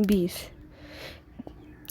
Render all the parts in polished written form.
20।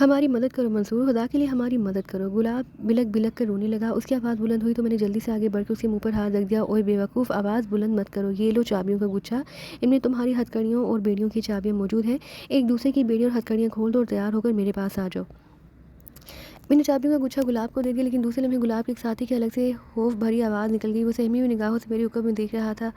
ہماری مدد کرو منصور، خدا کے لیے ہماری مدد کرو۔ گلاب بلک بلک کر رونے لگا۔ اس کی آواز بلند ہوئی تو میں نے جلدی سے آگے بڑھ کر اس کے منہ پر ہاتھ رکھ دیا۔ اوئے بے وقوف، آواز بلند مت کرو، یہ لو چابیوں کا گچھا، ان میں تمہاری ہتھ کڑیوں اور بیڑیوں کی چابیاں موجود ہیں، ایک دوسرے کی بیڑیاں اور ہتھ کڑیاں کھول دو اور تیار ہو کر میرے پاس آ جاؤ۔ میں نے چابیوں کا گچھا گلاب کو دے دیا، لیکن دوسرے لمحے گلاب کے ایک ساتھی کی الگ سے خوف بھری آواز نکل گئی۔ وہ سہمی ہوئی نگاہوں سے میری عقب میں دیکھ رہا تھا۔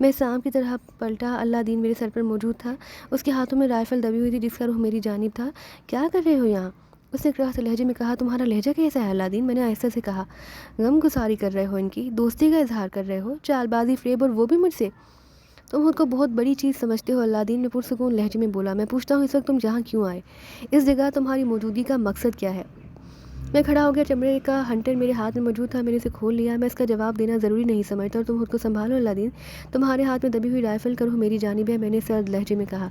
میں سانپ کی طرح پلٹا۔ اللہ دین میرے سر پر موجود تھا، اس کے ہاتھوں میں رائفل دبی ہوئی تھی جس کا رخ میری جانب تھا۔ کیا کر رہے ہو یہاں؟ اس نے اکراہ سے لہجے میں کہا۔ تمہارا لہجہ کیسا ہے اللہ دین؟ میں نے آہستہ سے کہا۔ غم گساری کر رہے ہو، ان کی دوستی کا اظہار کر رہے ہو، چال بازی، فریب، اور وہ بھی مجھ سے؟ تم خود کو بہت بڑی چیز سمجھتے ہو اللہ دین، میں پرسکون لہجے میں بولا۔ میں پوچھتا ہوں اس وقت تم یہاں کیوں آئے؟ اس جگہ تمہاری موجودگی کا مقصد کیا ہے؟ میں کھڑا ہو گیا۔ چمڑے کا ہنٹر میرے ہاتھ میں موجود تھا، میں نے اسے کھول لیا۔ میں اس کا جواب دینا ضروری نہیں سمجھتا، اور تم خود کو سنبھالو اللہ دین، تمہارے ہاتھ میں دبی ہوئی رائفل کا رخ میری جانب ہے، میں نے سرد لہجے میں کہا۔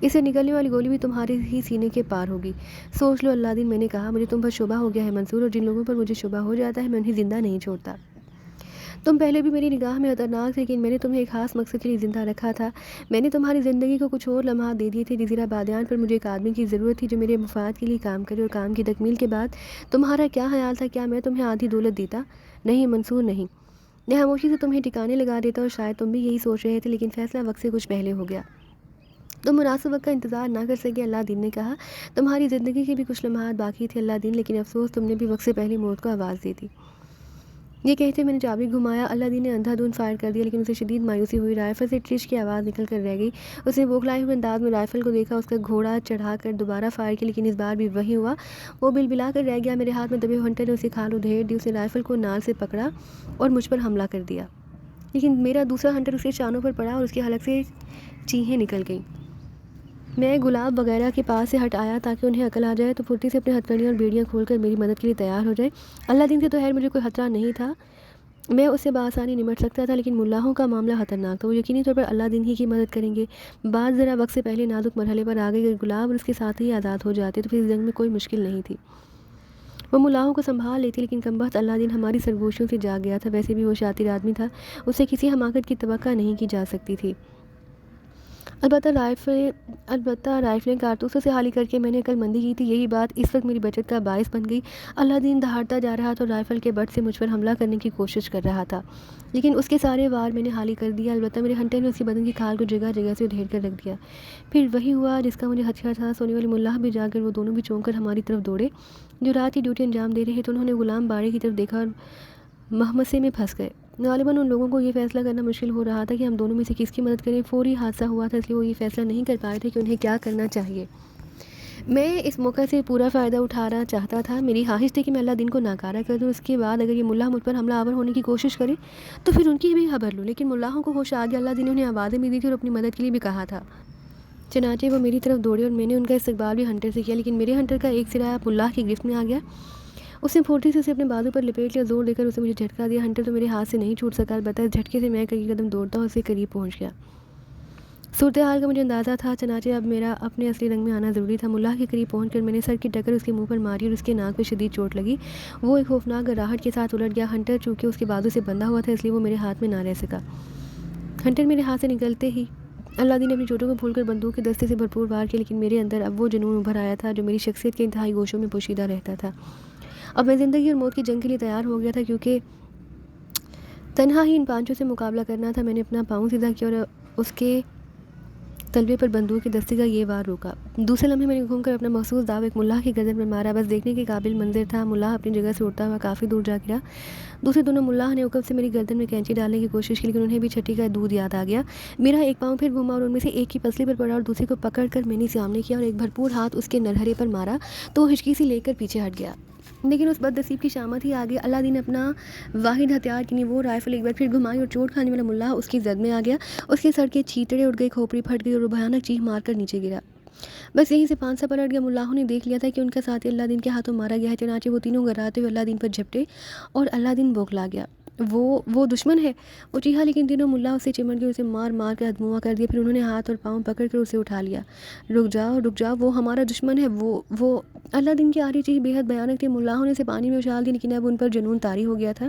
اس سے نکلنے والی گولی بھی تمہارے ہی سینے کے پار ہوگی، سوچ لو اللہ دین، میں نے کہا۔ مجھے تم پر شبہ ہو گیا ہے منصور، اور جن لوگوں پر مجھے شبہ ہو جاتا ہے میں انہیں زندہ نہیں چھوڑتا۔ تم پہلے بھی میری نگاہ میں خطرناک تھے، لیکن میں نے تمہیں ایک خاص مقصد کے لیے زندہ رکھا تھا۔ میں نے تمہاری زندگی کو کچھ اور لمحات دے دیے تھے۔ جزیرہ بادیان پر مجھے ایک آدمی کی ضرورت تھی جو میرے مفاد کے لیے کام کرے، اور کام کی تکمیل کے بعد تمہارا کیا خیال تھا؟ کیا میں تمہیں آدھی دولت دیتا؟ نہیں منصور، نہیں۔ میں خاموشی سے تمہیں ٹھکانے لگا دیتا، اور شاید تم بھی یہی سوچ رہے تھے، لیکن فیصلہ وقت سے کچھ پہلے ہو گیا۔ تم مناسب وقت کا انتظار نہ کر سکے اللہ دین نے کہا۔ تمہاری زندگی کے بھی کچھ لمحات باقی تھے اللہ دین، لیکن افسوس تم نے بھی وقت سے پہلے موت کو آواز دے دی۔ یہ کہتے میں نے چابی گھمایا۔ اللہ دین نے اندھا دھند فائر کر دیا، لیکن اسے شدید مایوسی ہوئی۔ رائفل سے ٹش کی آواز نکل کر رہ گئی۔ اس نے بوکھلائے ہوئے انداز میں رائفل کو دیکھا، اس کا گھوڑا چڑھا کر دوبارہ فائر کیا، لیکن اس بار بھی وہی ہوا۔ وہ بلبلا کر رہ گیا۔ میرے ہاتھ میں دبے ہوئے ہنٹر نے اسے کھال ادھیڑ دی۔ اس نے رائفل کو نال سے پکڑا اور مجھ پر حملہ کر دیا، لیکن میرا دوسرا ہنٹر اس کے شانوں پر پڑا اور اس کے حلق سے چیخیں نکل گئیں۔ میں گلاب وغیرہ کے پاس سے ہٹ آیا تاکہ انہیں عقل آ جائے تو پھرتی سے اپنے ہتھکڑیاں اور بیڑیاں کھول کر میری مدد کے لیے تیار ہو جائے۔ اللہ دین سے تو خیر مجھے کوئی خطرہ نہیں تھا، میں اس سے بآسانی نمٹ سکتا تھا، لیکن ملاحوں کا معاملہ خطرناک تھا۔ وہ یقینی طور پر اللہ دین ہی کی مدد کریں گے۔ بات ذرا وقت سے پہلے نازک مرحلے پر آ گئی۔ اگر گلاب اور اس کے ساتھ ہی آزاد ہو جاتے تو پھر اس جنگ میں کوئی مشکل نہیں تھی، وہ ملاحوں کو سنبھال لیتی، لیکن کمبخت اللہ دین ہماری سرگوشیوں سے جاگ گیا تھا۔ ویسے بھی وہ شاطر آدمی تھا، اس سے کسی حماقت کی توقع نہیں کی جا سکتی تھی۔ البتہ رائفلیں کارتوسوں سے خالی کر کے میں نے عقل مندی کی تھی، یہی بات اس وقت میری بچت کا باعث بن گئی۔ اللہ دین دہاڑتا جا رہا تھا اور رائفل کے بٹ سے مجھ پر حملہ کرنے کی کوشش کر رہا تھا، لیکن اس کے سارے وار میں نے خالی کر دیا۔ البتہ میرے ہنٹر نے اس کی بدن کی کھال کو جگہ جگہ سے ادھیڑ کر رکھ دیا۔ پھر وہی ہوا جس کا مجھے خدشہ تھا۔ سونے والے ملاح بھی جا کر وہ دونوں بھی چونک کر ہماری طرف دوڑے جو رات کی ڈیوٹی انجام دے رہے تھے۔ انہوں نے غلام باڑے کی طرف دیکھا اور مہمسے میں پھنس گئے۔ غالباً ان لوگوں کو یہ فیصلہ کرنا مشکل ہو رہا تھا کہ ہم دونوں میں سے کس کی مدد کریں۔ فوری حادثہ ہوا تھا، اس لیے وہ یہ فیصلہ نہیں کر پائے تھے کہ انہیں کیا کرنا چاہیے۔ میں اس موقع سے پورا فائدہ اٹھانا چاہتا تھا۔ میری خواہش تھی کہ میں اللہ دین کو ناکارہ کر دوں، اس کے بعد اگر یہ ملا مجھ پر حملہ آور ہونے کی کوشش کرے تو پھر ان کی بھی خبر لوں۔ لیکن ملاحوں کو ہوش آ گیا، اللہ دین نے انہیں آوازیں بھی دی تھی اور اپنی مدد کے لیے بھی کہا تھا۔ چنانچہ وہ میری طرف دوڑے اور میں نے ان کا استقبال بھی ہنٹر سے کیا، لیکن میرے ہنٹر کا ایک سرا ملاح کی گرفت میں آ گیا۔ اس نے پھرتی سے اسے اپنے بازو پر لپیٹ لیا، زور دے کر اسے مجھے جھٹکا دیا۔ ہنٹر تو میرے ہاتھ سے نہیں چھوٹ سکا، البتہ اس جھٹکے سے میں کئی قدم دوڑتا اور اسے قریب پہنچ گیا۔ صورتحال کا مجھے اندازہ تھا، چنانچہ اب میرا اپنے اصلی رنگ میں آنا ضروری تھا۔ ملاح کے قریب پہنچ کر میں نے سر کی ٹکر اس کے منہ پر ماری اور اس کے ناک پہ شدید چوٹ لگی۔ وہ ایک خوفناک گراہٹ کے ساتھ الٹ گیا۔ ہنٹر چونکہ اس کے بازو سے بندھا ہوا تھا اس لیے وہ میرے ہاتھ میں نہ رہ سکا۔ ہنٹر میرے ہاتھ سے نکلتے ہی اللہ دین نے اپنی چوٹوں کو پھول کر بندوق کے دستے سے بھرپور وار کیا، لیکن میرے اندر اب وہ جنون ابھر آیا تھا جو میری شخصیت کے انتہائی گوشوں میں پوشیدہ رہتا تھا۔ اب میں زندگی اور موت کی جنگ کے لیے تیار ہو گیا تھا، کیونکہ تنہا ہی ان پانچوں سے مقابلہ کرنا تھا۔ میں نے اپنا پاؤں سیدھا کیا اور اس کے تلوے پر بندوق کے دستے کا یہ وار روکا۔ دوسرے لمحے میں نے گھوم کر اپنا مخصوص داو ایک ملاح کی گردن پر مارا۔ بس دیکھنے کے قابل منظر تھا۔ ملاح اپنی جگہ سے اٹھتا ہوا کافی دور جا گرا۔ دوسرے دونوں ملاح نے عقب سے میری گردن میں کینچی ڈالنے کی کوشش کی، لیکن انہیں بھی چھٹی کا دودھ یاد آ گیا۔ میرا ایک پاؤں پھر گھوما اور ان میں سے ایک کی پسلی پر پڑا اور دوسرے کو پکڑ کر میں نے سامنے کیا اور ایک بھرپور ہاتھ اس کے نرہرے پر مارا تو وہ ہچکی سی لے کر پیچھے ہٹ گیا۔ لیکن اس بد نصیب کی شامت ہی آگے اللہ دین نے اپنا واحد ہتھیار کی وہ رائفل ایک بار پھر گھمائی اور چوٹ کھانے والا ملاح اس کی زد میں آ گیا۔ اس کے سر کے چھیتڑے اڑ گئے، کھوپڑی پھٹ گئی اور وہ بھیانک چیخ مار کر نیچے گرا۔ بس یہیں سے پانسا پلٹ گیا۔ ملاحوں نے دیکھ لیا تھا کہ ان کا ساتھی اللہ دین کے ہاتھوں مارا گیا ہے، چنانچہ وہ تینوں گراتے ہوئے اللہ دین پر جھپٹے اور اللہ دین بوکھلا گیا۔ وہ دشمن ہے، وہ چیخا، لیکن تینوں ملا اسے چمٹ گئے، اسے مار مار کر ہدموا کر دیا۔ پھر انہوں نے ہاتھ اور پاؤں پکڑ کر اسے اٹھا لیا۔ رک جاؤ، وہ ہمارا دشمن ہے، وہ اللہ دین کی آ رہی چیخ بے حد بھیانک تھی۔ ملاحوں نے اسے پانی میں اچھال دیا، لیکن اب ان پر جنون طاری ہو گیا تھا۔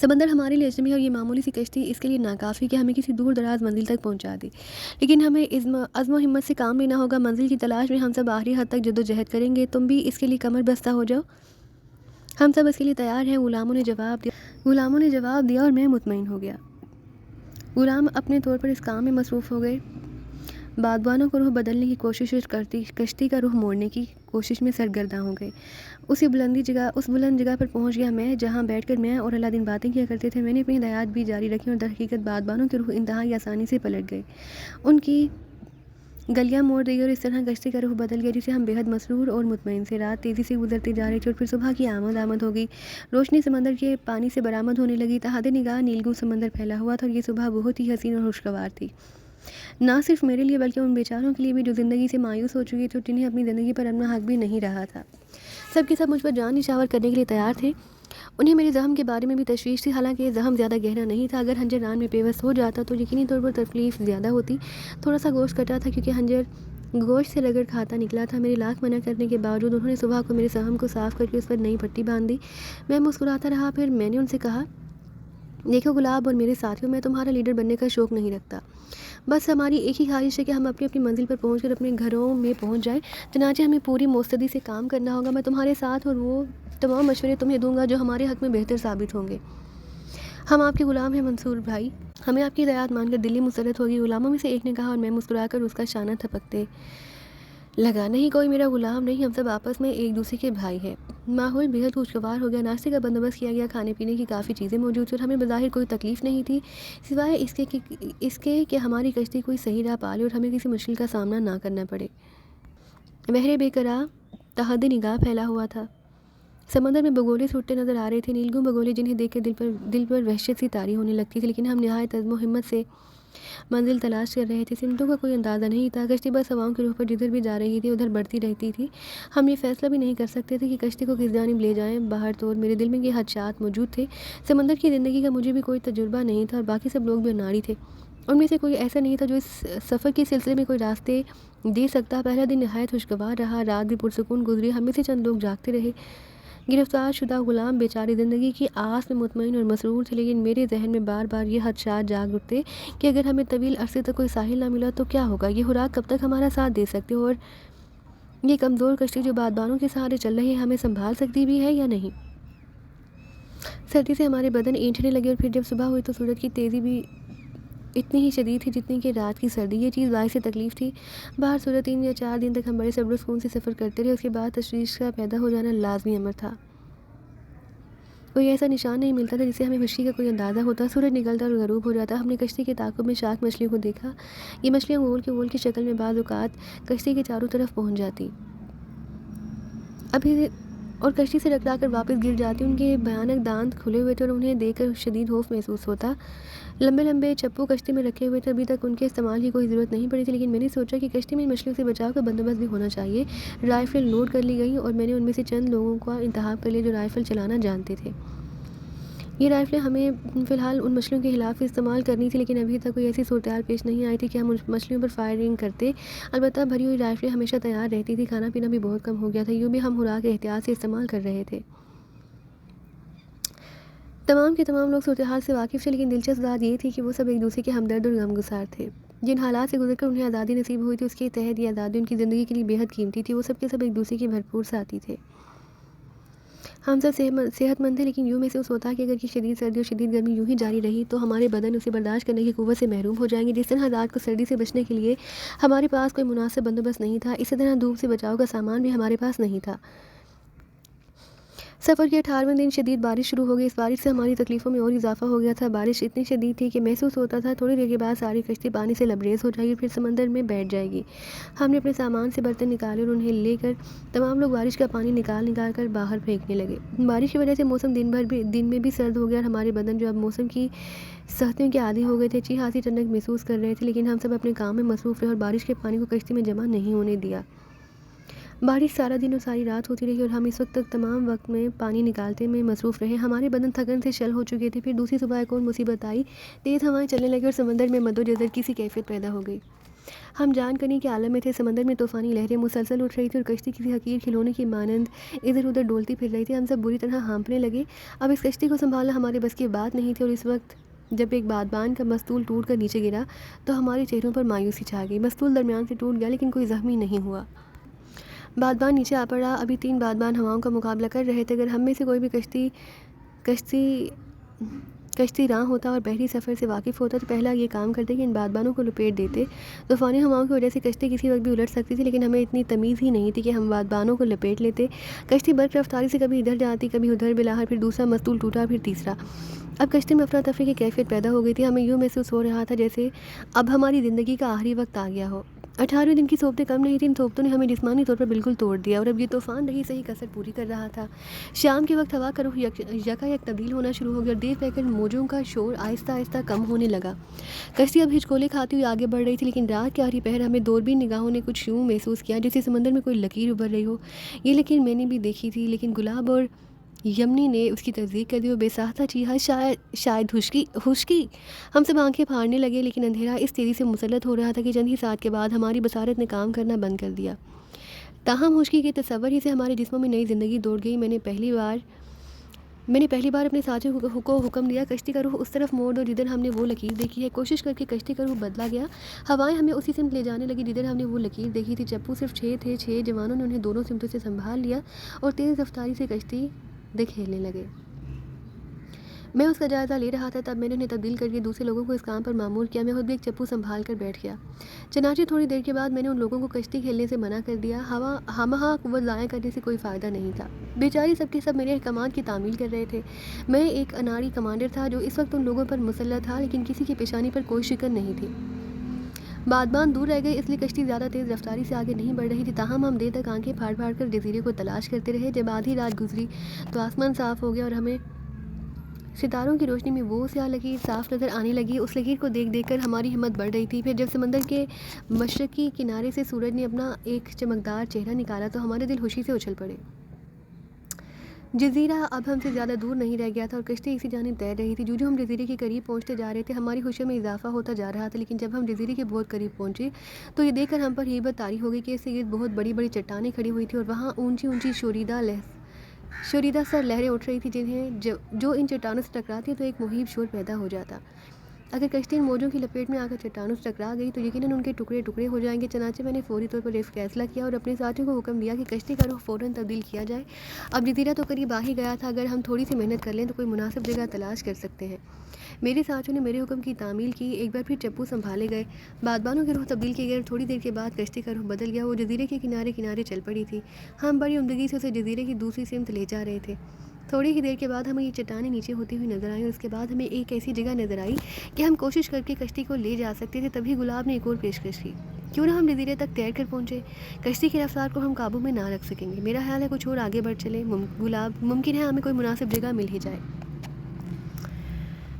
سمندر ہمارے لیے اجنبی ہے اور یہ معمولی سی کشتی اس کے لیے ناکافی کہ ہمیں کسی دور دراز منزل تک پہنچا دے، لیکن ہمیں عزم و ہمت سے کام لینا ہوگا۔ منزل کی تلاش میں ہم سب آخری حد تک جدوجہد کریں گے، تم بھی اس کے لیے کمر بستہ ہو جاؤ۔ ہم سب اس کے لیے تیار ہیں، غلاموں نے جواب دیا اور میں مطمئن ہو گیا۔ غلام اپنے طور پر اس کام میں مصروف ہو گئے، بادبانوں کو رخ بدلنے کی کوشش کرتی کشتی کا رخ موڑنے کی کوشش میں سرگرداں ہو گئے۔ اس بلند جگہ پر پہنچ گیا میں جہاں بیٹھ کر میں اور اللہ دن باتیں کیا کرتے تھے۔ میں نے اپنی ہدایات بھی جاری رکھی اور در حقیقت بادبانوں کے رخ انتہائی آسانی سے پلٹ گئے، ان کی گلیاں موڑ رہی اور اس طرح کشتی کا رخ بدل گیا جسے ہم بے حد مسرور اور مطمئن سے۔ رات تیزی سے گزرتی جا رہی تھی اور پھر صبح کی آمد ہو گئی۔ روشنی سمندر کے پانی سے برآمد ہونے لگی، تحت نگاہ نیلگوں سمندر پھیلا ہوا تھا اور یہ صبح بہت ہی حسین اور خوشگوار تھی، نہ صرف میرے لیے بلکہ ان بیچاروں کے لیے بھی جو زندگی سے مایوس ہو چکے تھے اور جنہیں اپنی زندگی پر اپنا حق بھی نہیں رہا تھا۔ سب کے سب مجھ پر جان نچھاور کرنے کے لیے تیار تھے، انہیں میرے زخم کے بارے میں بھی تشویش تھی، حالانکہ یہ زخم زیادہ گہرا نہیں تھا۔ اگر خنجر ران میں پیوست ہو جاتا تو یقینی طور پر تکلیف زیادہ ہوتی۔ تھوڑا سا گوشت کٹا تھا کیونکہ خنجر گوشت سے رگڑ کھاتا نکلا تھا۔ میرے لاکھ منع کرنے کے باوجود انہوں نے صبح کو میرے زخم کو صاف کر کے اس پر نئی پٹی باندھ دی۔ میں مسکراتا رہا، پھر میں نے ان سے کہا، دیکھو گلاب اور میرے ساتھیوں، میں تمہارا لیڈر بننے کا شوق نہیں رکھتا، بس ہماری ایک ہی خواہش ہے کہ ہم اپنی منزل پر پہنچ کر اپنے گھروں میں پہنچ جائیں۔ چنانچہ ہمیں پوری مستعدی سے کام کرنا ہوگا، میں تمہارے ساتھ اور وہ تمام مشورے تمہیں دوں گا جو ہمارے حق میں بہتر ثابت ہوں گے۔ ہم آپ کے غلام ہیں منصور بھائی، ہمیں آپ کی ہدایات مان کر دلی مسلط ہوگی، غلاموں میں سے ایک نے کہا، اور میں مسکرا کر اس کا شانہ تھپکتے لگا۔ نہیں، کوئی میرا غلام نہیں، ہم سب آپس میں ایک دوسرے کے بھائی ہیں۔ ماحول بےحد خوشگوار ہو گیا، ناشتے کا بندوبست کیا گیا، کھانے پینے کی کافی چیزیں موجود تھیں اور ہمیں بظاہر کوئی تکلیف نہیں تھی سوائے اس کے کہ ہماری کشتی کوئی صحیح راہ پا لے اور ہمیں کسی مشکل کا سامنا نہ کرنا پڑے۔ بحر بے قرار تحت نگاہ پھیلا ہوا تھا، سمندر میں بگولے چھوٹے نظر آ رہے تھے، نیلگوں بگولے جنہیں دیکھ کر دل پر وحشت سی طاری ہونے لگتی تھی، لیکن ہم نہایت عزم و ہمت سے منزل تلاش کر رہے تھے۔ سمتوں کا کوئی اندازہ نہیں تھا، کشتی بس ہواؤں کے رخ پر جدھر بھی جا رہی تھی ادھر بڑھتی رہتی تھی۔ ہم یہ فیصلہ بھی نہیں کر سکتے تھے کہ کشتی کو کس جانب لے جائیں۔ باہر تو میرے دل میں یہ خدشات موجود تھے، سمندر کی زندگی کا مجھے بھی کوئی تجربہ نہیں تھا اور باقی سب لوگ بھی اناڑی تھے، ان میں سے کوئی ایسا نہیں تھا جو اس سفر کے سلسلے میں کوئی راستے دے سکتا۔ پہلا دن نہایت خوشگوار رہا، رات بھی پرسکون گزری، ہم میں سے چند لوگ جاگتے رہے۔ گرفتار شدہ غلام بیچارے زندگی کی آس میں مطمئن اور مسرور تھے، لیکن میرے ذہن میں بار بار یہ خدشات جاگ اٹھتے کہ اگر ہمیں طویل عرصے تک کوئی ساحل نہ ملا تو کیا ہوگا، یہ خوراک کب تک ہمارا ساتھ دے سکتے اور یہ کمزور کشتی جو بادبانوں کے سہارے چل رہی ہے ہمیں سنبھال سکتی بھی ہے یا نہیں۔ سردی سے ہمارے بدن اینٹھنے لگے اور پھر جب صبح ہوئی تو سورج کی تیزی بھی اتنی ہی شدید تھی جتنی کہ رات کی سردی، یہ چیز باعث تکلیف تھی۔ باہر صورت 3 یا 4 دن تک ہم بڑے صبر و سکون سے سفر کرتے رہے، اس کے بعد تشویش کا پیدا ہو جانا لازمی امر تھا۔ کوئی ایسا نشان نہیں ملتا تھا جس سے ہمیں خوشی کا کوئی اندازہ ہوتا۔ سورج نکلتا اور غروب ہو جاتا، ہم نے کشتی کے تعاقب میں شاخ مچھلیوں کو دیکھا، یہ مچھلیاں گول کی شکل میں بعض اوقات کشتی کے چاروں طرف پہنچ جاتی اور کشتی سے ٹکرا کر واپس گر جاتی، ان کے بھیانک دانت کھلے ہوئے تھے اور انہیں دیکھ کر شدید خوف محسوس ہوتا۔ لمبے لمبے چپو کشتی میں رکھے ہوئے تھے، ابھی تک ان کے استعمال کی کوئی ضرورت نہیں پڑی تھی، لیکن میں نے سوچا کہ کشتی میں ان مچھلیوں سے بچاؤ کا بندوبست بھی ہونا چاہیے۔ رائفل لوڈ کر لی گئی اور میں نے ان میں سے چند لوگوں کا انتخاب کر لیا جو رائفل چلانا جانتے تھے۔ یہ رائفلیں ہمیں فی الحال ان مچھلیوں کے خلاف استعمال کرنی تھی، لیکن ابھی تک کوئی ایسی صورتحال پیش نہیں آئی تھی کہ ہم ان مچھلیوں پر فائرنگ کرتے۔ البتہ بھری ہوئی رائفلیں ہمیشہ تیار رہتی تھی، کھانا پینا بھی بہت کم ہو گیا تھا، یوں بھی ہم خوراک احتیاط سے استعمال کر رہے تھے۔ تمام کے تمام لوگ صورتحال سے واقف تھے، لیکن دلچسپ بات یہ تھی کہ وہ سب ایک دوسرے کے ہمدرد اور غمگسار تھے۔ جن حالات سے گزر کر انہیں آزادی نصیب ہوئی تھی اس کے تحت یہ آزادی ان کی زندگی کے لیے بے حد قیمتی تھی، وہ سب کے سب ایک دوسرے کے بھرپور ساتھی تھے۔ ہم سب صحت مند تھے، لیکن یوں محسوس ہوتا کہ اگر یہ شدید سردی اور شدید گرمی یوں ہی جاری رہی تو ہمارے بدن اسے برداشت کرنے کی قوت سے محروم ہو جائیں گے۔ جس طرح رات کو سردی سے بچنے کے لیے ہمارے پاس کوئی مناسب بندوبست نہیں تھا، اسی طرح دھوپ سے بچاؤ کا سامان بھی ہمارے پاس نہیں تھا۔ سفر کے 18ویں دن شدید بارش شروع ہو گئی، اس بارش سے ہماری تکلیفوں میں اور اضافہ ہو گیا تھا۔ بارش اتنی شدید تھی کہ محسوس ہوتا تھا تھوڑی دیر کے بعد ساری کشتی پانی سے لبریز ہو جائے گی، پھر سمندر میں بیٹھ جائے گی۔ ہم نے اپنے سامان سے برتن نکالے اور انہیں لے کر تمام لوگ بارش کا پانی نکال کر باہر پھینکنے لگے۔ بارش کی وجہ سے موسم دن میں بھی سرد ہو گیا اور ہمارے بدن جو اب موسم کی سختیوں کے عادی ہو گئے تھے چیخاتی ٹھنڈک محسوس کر رہے تھے، لیکن ہم سب اپنے کام میں مصروف رہے اور بارش کے پانی کو کشتی میں جمع نہیں ہونے دیا۔ بارش سارا دن اور ساری رات ہوتی رہی اور ہم اس وقت تک تمام وقت میں پانی نکالتے میں مصروف رہے۔ ہمارے بدن تھکن سے شل ہو چکے تھے۔ پھر دوسری صبح ایک اور مصیبت آئی، تیز ہوائیں چلنے لگی اور سمندر میں مد و جزر کی سی کیفیت پیدا ہو گئی۔ ہم جان کرنے کے عالم میں تھے، سمندر میں طوفانی لہریں مسلسل اٹھ رہی تھی اور کشتی کسی حقیر کھلونے کی مانند ادھر ادھر ڈولتی پھر رہی تھی۔ ہم سب بری طرح ہانپنے لگے۔ اب اس کشتی کو سنبھالنا ہمارے بس کی بات نہیں تھی، اور اس وقت جب ایک بادبان کا مستول ٹوٹ کر نیچے گرا تو ہمارے چہروں پر مایوسی چھا گئی۔ مستول درمیان سے ٹوٹ گیا لیکن کوئی زخمی نہیں ہوا۔ بادبان نیچے آ پڑا۔ ابھی 3 بادبان ہواؤں کا مقابلہ کر رہے تھے۔ اگر ہم میں سے کوئی بھی کشتی راں ہوتا اور بحری سفر سے واقف ہوتا تو پہلا یہ کام کرتے کہ ان بادبانوں کو لپیٹ دیتے۔ طوفانی ہواؤں کی وجہ سے کشتی کسی وقت بھی الٹ سکتی تھی، لیکن ہمیں اتنی تمیز ہی نہیں تھی کہ ہم بادبانوں کو لپیٹ لیتے۔ کشتی برق رفتاری سے کبھی ادھر جاتی کبھی ادھر، بلاخر پھر دوسرا مستول ٹوٹا، پھر تیسرا۔ اب کشتی میں افراتفری کی کیفیت پیدا ہو گئی تھی۔ ہمیں یوں محسوس ہو رہا تھا جیسے اب ہماری زندگی کا آخری وقت آ گیا ہو۔ 18ویں دن کی صوبتیں کم نہیں تھیں، ان صوبتوں نے ہمیں جسمانی طور پر بالکل توڑ دیا، اور اب یہ طوفان رہی صحیح کسر پوری کر رہا تھا۔ شام کے وقت ہوا کا رخ یکایک تبدیل ہونا شروع ہو گیا اور دیر رہ کر موجوں کا شور آہستہ آہستہ کم ہونے لگا۔ کشتی اب ہچکولے کھاتی ہوئی آگے بڑھ رہی تھی، لیکن رات کے آخری پہر ہمیں دوربین نگاہوں نے کچھ یوں محسوس کیا جیسے سمندر میں کوئی لکیر ابھر رہی ہو۔ یہ لکیر میں نے بھی دیکھی تھی، لیکن گلاب اور یمنی نے اس کی تصدیق کر دی اور بے ساختہ چیخا، شاید خشکی۔ ہم سب آنکھیں پھاڑنے لگے، لیکن اندھیرا اس تیزی سے مسلط ہو رہا تھا کہ چند ہی ساعت کے بعد ہماری بصارت نے کام کرنا بند کر دیا۔ تاہم خشکی کے تصور ہی سے ہمارے جسموں میں نئی زندگی دوڑ گئی۔ میں نے پہلی بار اپنے ساتھیوں کو حکم دیا، کشتی کا رخ اس طرف موڑ دو جدھر ہم نے وہ لکیر دیکھی ہے۔ کوشش کر کے کشتی کا رخ بدلا گیا۔ ہوائیں ہمیں اسی سمت لے جانے لگی جدھر ہم نے وہ لکیر دیکھی تھی۔ چپو صرف 6 تھے۔ 6 جوانوں نے انہیں دونوں سمتوں سے سنبھال لیا اور تیز رفتاری سے کشتی دکھیلنے لگے۔ میں اس کا جائزہ لے رہا تھا، تب میں نے انہیں تبدیل کر کے دوسرے لوگوں کو اس کام پر مامور کیا۔ میں خود بھی ایک چپو سنبھال کر بیٹھ گیا۔ چنانچہ تھوڑی دیر کے بعد میں نے ان لوگوں کو کشتی کھیلنے سے منع کر دیا۔ ہمہ قوت ضائع کرنے سے کوئی فائدہ نہیں تھا۔ بیچاری سب کے سب میرے احکامات کی تعمیل کر رہے تھے۔ میں ایک اناڑی کمانڈر تھا جو اس وقت ان لوگوں پر مسلط تھا، لیکن کسی کی پیشانی پر کوئی شکن نہیں تھی۔ بادبان دور رہ گئے، اس لیے کشتی زیادہ تیز رفتاری سے آگے نہیں بڑھ رہی تھی۔ تاہم ہم دیر تک آنکھیں پھاڑ پھاڑ کر جزیرے کو تلاش کرتے رہے۔ جب آدھی رات گزری تو آسمان صاف ہو گیا اور ہمیں ستاروں کی روشنی میں وہ سیاہ لکیر صاف نظر آنے لگی۔ اس لکیر کو دیکھ دیکھ کر ہماری ہمت بڑھ رہی تھی۔ پھر جب سمندر کے مشرقی کنارے سے سورج نے اپنا ایک چمکدار چہرہ نکالا تو ہمارے دل خوشی سے اچھل پڑے۔ جزیرہ اب ہم سے زیادہ دور نہیں رہ گیا تھا اور کشتی اسی جانب تیر رہی تھی۔ جو ہم جزیرے کے قریب پہنچتے جا رہے تھے ہماری خوشیوں میں اضافہ ہوتا جا رہا تھا، لیکن جب ہم جزیرے کے بہت قریب پہنچے تو یہ دیکھ کر ہم پر ہیبت طاری ہو گئی کہ اس سے گرد بہت بڑی بڑی چٹانیں کھڑی ہوئی تھیں اور وہاں اونچی اونچی شوریدہ سر لہریں اٹھ رہی تھیں جنہیں جو ان چٹانوں سے ٹکراتی تو ایک مہیب شور پیدا ہو جاتا۔ اگر کشتی ان موجوں کی لپیٹ میں آ کر چٹانوں سے ٹکرا گئی تو یقیناً ان کے ٹکڑے ٹکڑے ہو جائیں گے۔ چنانچہ میں نے فوری طور پر ایک فیصلہ کیا اور اپنے ساتھیوں کو حکم دیا کہ کشتی کا رخ فوراً تبدیل کیا جائے۔ اب جزیرہ تو قریب آ ہی گیا تھا، اگر ہم تھوڑی سی محنت کر لیں تو کوئی مناسب جگہ تلاش کر سکتے ہیں۔ میرے ساتھیوں نے میرے حکم کی تعمیل کی۔ ایک بار پھر چپو سنبھالے گئے، بادبانوں کے رخ تبدیل کیے گئے اور تھوڑی دیر کے بعد کشتی کا رخ بدل گیا۔ وہ جزیرے کے کنارے چل پڑی تھی۔ ہم بڑی عمدگی سے اسے جزیرے کی دوسری سمت لے جا رہے تھے۔ تھوڑی ہی دیر کے بعد ہمیں یہ چٹانیں نیچے ہوتی ہوئی نظر آئیں اور اس کے بعد ہمیں ایک ایسی جگہ نظر آئی کہ ہم کوشش کر کے کشتی کو لے جا سکتے تھے۔ تبھی گلاب نے ایک اور پیشکش کی، کیوں نہ ہم جزیرے تک تیر کر پہنچے؟ کشتی کی رفتار کو ہم قابو میں نہ رکھ سکیں گے۔ میرا خیال ہے کچھ اور آگے بڑھ چلے گلاب، ممکن ہے ہمیں کوئی مناسب جگہ مل ہی جائے۔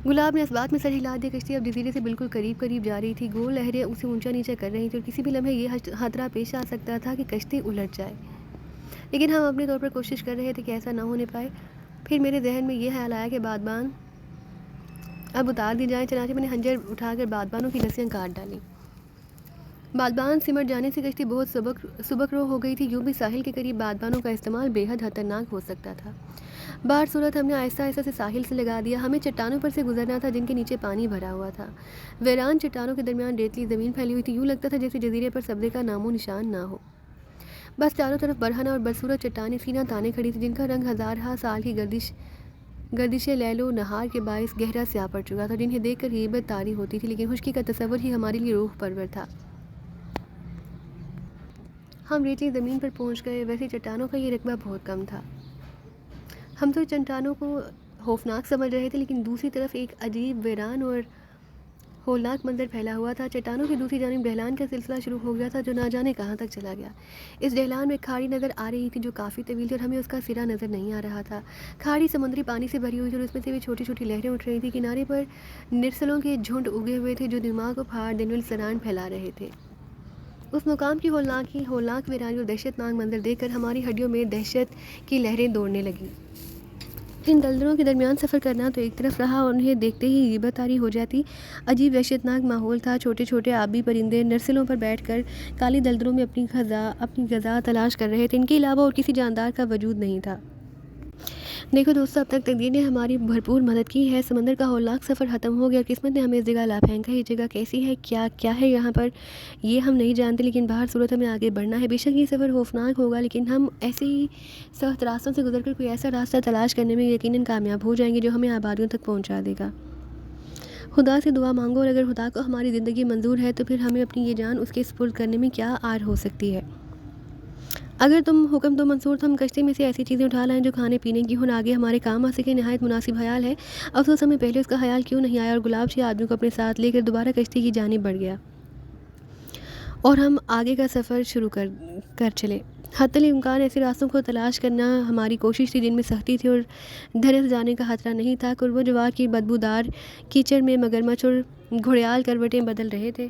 گلاب نے اس بات میں سر ہلا دیا۔ کشتی اب جزیرے سے بالکل قریب جا رہی تھی۔ گول لہریں اسے اونچا نیچا کر رہی تھیں اور کسی بھی لمحے یہ خطرہ پیش آ سکتا تھا کہ کشتی الٹ جائے، لیکن ہم اپنے طور پر کوشش کر رہے تھے کہ ایسا نہ ہونے پائے۔ پھر میرے ذہن میں یہ خیال آیا کہ بادبان اب اتار دی جائیں۔ چنانچہ میں نے خنجر اٹھا کر بادبانوں کی رسیاں کاٹ ڈالیں۔ بادبان سمٹ جانے سے کشتی بہت سبک رو ہو گئی تھی۔ یوں بھی ساحل کے قریب بادبانوں کا استعمال بے حد خطرناک ہو سکتا تھا۔ بہر صورت ہم نے آہستہ آہستہ سے ساحل سے لگا دیا۔ ہمیں چٹانوں پر سے گزرنا تھا جن کے نیچے پانی بھرا ہوا تھا۔ ویران چٹانوں کے درمیان ریتلی زمین پھیلی ہوئی تھی۔ یوں لگتا تھا جیسے جزیرے پر سبزے کا نام و نشان نہ ہو، بس چاروں طرف برہنہ اور بدصورت چٹانیں سینہ تانے کھڑی تھیں جن کا رنگ ہزارہا سال کی گردش لیل و نہار کے باعث گہرا سیاہ پڑ چکا تھا، جنہیں دیکھ کر ہیبت طاری ہوتی تھی، لیکن خشکی کا تصور ہی ہمارے لیے روح پرور تھا۔ ہم ریتلی زمین پر پہنچ گئے۔ ویسے چٹانوں کا یہ رقبہ بہت کم تھا۔ ہم تو چٹانوں کو خوفناک سمجھ رہے تھے، لیکن دوسری طرف ایک عجیب ویران اور ہولناک منظر پھیلا ہوا تھا۔ چٹانوں کی دوسری جانب ڈھلان کا سلسلہ شروع ہو گیا تھا جو نہ جانے کہاں تک چلا گیا۔ اس ڈھلان میں ایک کھاڑی نظر آ رہی تھی جو کافی طویل تھی اور ہمیں اس کا سرا نظر نہیں آ رہا تھا۔ کھاڑی سمندری پانی سے بھری ہوئی تھی اور اس میں سے بھی چھوٹی چھوٹی لہریں اٹھ رہی تھیں۔ کنارے پر نرسلوں کے جھنڈ اگے ہوئے تھے جو دماغ کو پھاڑ دینے والی سران پھیلا رہے تھے۔ اس مقام کی ہولناک ویرانی اور دہشت ناک منظر دیکھ کر ہماری ہڈیوں میں دہشت کی لہریں دوڑنے لگیں۔ ان دلدلوں کے درمیان سفر کرنا تو ایک طرف رہا اور انہیں دیکھتے ہی غیبت طاری ہو جاتی۔ عجیب وحشتناک ماحول تھا، چھوٹے چھوٹے آبی پرندے نرسلوں پر بیٹھ کر کالی دلدلوں میں اپنی غذا تلاش کر رہے تھے، ان کے علاوہ اور کسی جاندار کا وجود نہیں تھا۔ دیکھو دوستو، اب تک تقدیر نے ہماری بھرپور مدد کی ہے، سمندر کا ہولناک سفر ختم ہو گیا اور قسمت نے ہمیں اس جگہ لا پھینکا۔ یہ جگہ کیسی ہے، کیا ہے یہاں پر، یہ ہم نہیں جانتے، لیکن باہر صورت ہمیں آگے بڑھنا ہے۔ بے شک یہ سفر خوفناک ہوگا، لیکن ہم ایسے ہی سخت راستوں سے گزر کر کوئی ایسا راستہ تلاش کرنے میں یقیناً کامیاب ہو جائیں گے جو ہمیں آبادیوں تک پہنچا دے گا۔ خدا سے دعا مانگو، اور اگر خدا کو ہماری زندگی منظور ہے تو پھر ہمیں اپنی یہ جان اس کے سپرد کرنے میں کیا آر ہو سکتی ہے۔ اگر تم حکم تو منصور، تو ہم کشتی میں سے ایسی چیزیں اٹھا لائیں جو کھانے پینے کی ہوں، آگے ہمارے کام آ سکے۔ نہایت مناسب خیال ہے، افسوس ہمیں پہلے اس کا خیال کیوں نہیں آیا۔ اور گلاب چھ آدمیوں کو اپنے ساتھ لے کر دوبارہ کشتی کی جانب بڑھ گیا اور ہم آگے کا سفر شروع کر چلے۔ حتی الامکان ایسے راستوں کو تلاش کرنا ہماری کوشش تھی جن میں سختی تھی اور دھرس جانے کا خطرہ نہیں تھا۔ قرب و جوار کی بدبودار کیچڑ میں مگرمچھ اور گھڑیال کروٹیں بدل رہے تھے۔